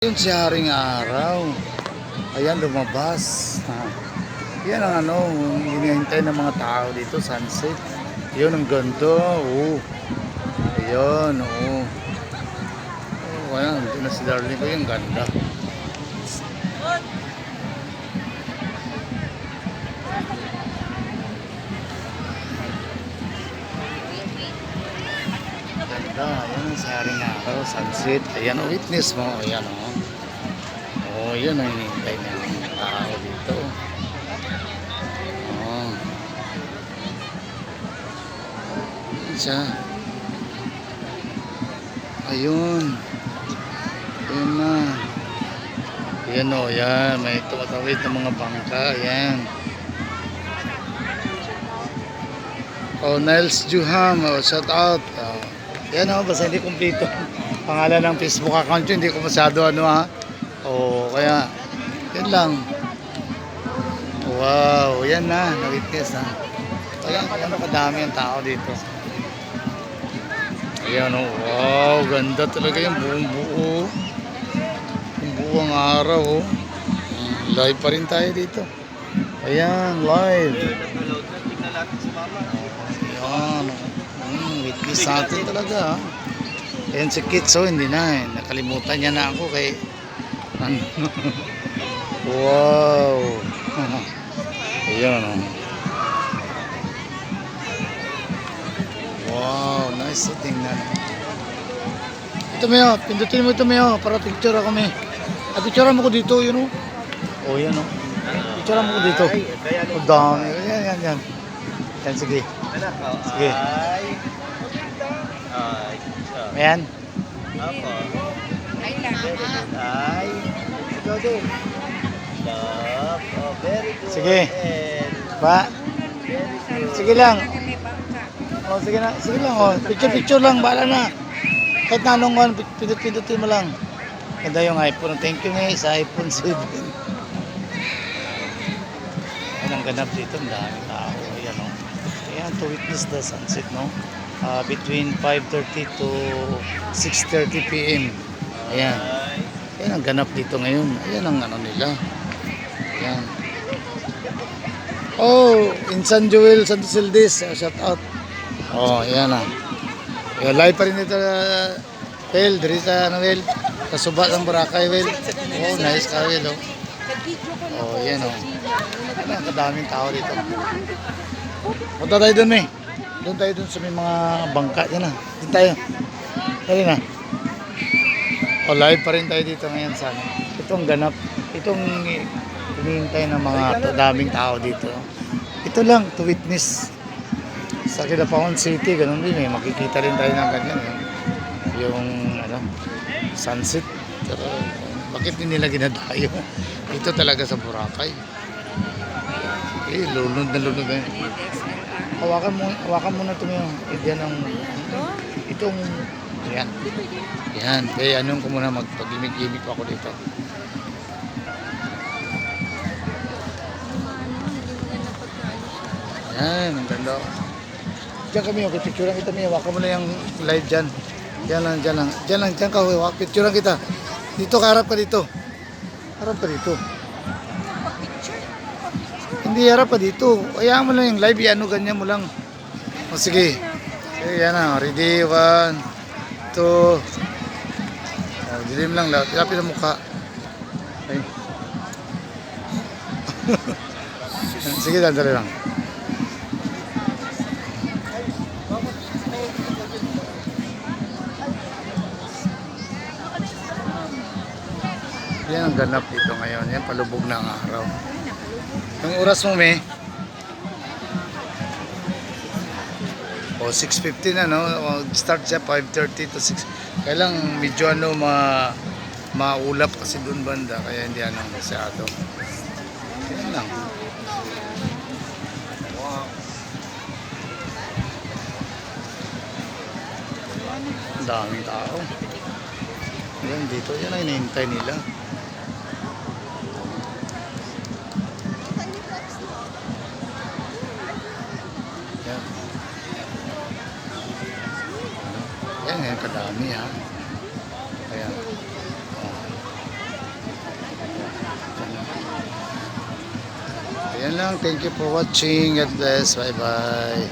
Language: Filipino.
Yun si Haring Araw. Ayan, lumabas. Yan ang hinihintay ng mga tao dito, sunset. Yun, ang ganda. Oo. Ayan, oo. Oh, ayan, ito na si Darling ko. Yung ganda. Ganda. Ayan, si Haring Araw, sunset. Ayan, witness mo. Ayan, oh. Oh, yun ang hinihintay ng mga tao dito. Oh. Siya. Ayun. Ayun na. Ayan o, yan. May tumatawid ng mga bangka. Ayan. Oh, Niles Juham. Oh, shout out. Oh. Ayan o, basta hindi kumplito. Pangalan ng Facebook account yun. Hindi ko masyado ha. Oh, kaya, yan lang. Wow, yan na. Na-witness ha. Ayan, kadami ang tao dito. Ayan o, wow. Ganda talaga yung buong buo. Yung buong araw o. Live pa rin tayo dito. Ayan, live. Ayan. Witness natin talaga ha. Ayan si Kitso, hindi na eh. Nakalimutan niya na ako kay wow. Ayan o. Wow, nice to tingnan. Ito Meo, pindutin mo ito Meo para picture ako Meo. Picture mo ko dito, yun o. Oh, yan o. Picture mo ko dito. Oh, dami. Yan. Yan, sige. Sige. Ayan. Sige. Ba? Sige lang. Oh, sige na. Sige lang. Oh. Picture lang. Bahala na. Kahit na anong pindutin mo lang. Ganda yung iPhone. Thank you nga sa iPhone 7. Ayan ang ganap dito. Ang daming tao. Ayan o. Ayan to witness the sunset no. Between 5:30 to 6:30 PM. Ayan. Ayan ang ganap dito ngayon. Ayan ang nila. Ayan. Oh, Insan Joel Santos Sildes. Shout out. Oh, ayan na. Ayan, live pa rin ito. Well, diri sa Noel. Sa suba ng Boracay, well. Oh, nice ka, well, oh. Oh, yan, oh. Ayan, kadaming tao dito. Punta tayo dun, eh. Doon tayo dun sa may mga bangka. Yan na. Doon tayo. Dali na. Oh, live pa rin tayo dito ngayon sa itong ganap. Itong hinihintay ng mga daming tao dito. Ito lang, to witness. Sa Kidapawan City, ganun din eh. Makikita rin tayo ng ganyan. Eh. Yung sunset. Pero bakit hindi nila ginadayo? Ito talaga sa Boracay. Lunod na lunod na. Hawakan mo na ito yung yan ang itong yan. Yan. Kaya anong ko muna magpaglimig-limig ako dito. Yan, ang ganda. Diyan kami, okay, picturean kita Mia. Hawakan mo na yung live dyan. Diyan lang. Diyan ka, picturean kita. Dito, harap ka dito. Harap ka dito. Hindi, harap ka dito. Hayaan mo lang yung live, ano, ganyan mo lang. O, sige. Sige, yan na. Ready, 1, 2. Dilim lang, lapit ang mukha. Okay. Sige, dandali lang. Yan ang ganap dito ngayon. Yan, palubog na ang araw. Yung oras mo, me? O, 6:50 na, no? Start siya 5:30 to 6. Kailang medyo maulap kasi dun banda. Kaya hindi masyado. Yan lang. Wow. Ang daming tao. Yan dito. Yan ang hinihintay nila. Yan, kadami ha. Ayan. Oh. Yan lang. Thank you for watching. God bless. Bye-bye.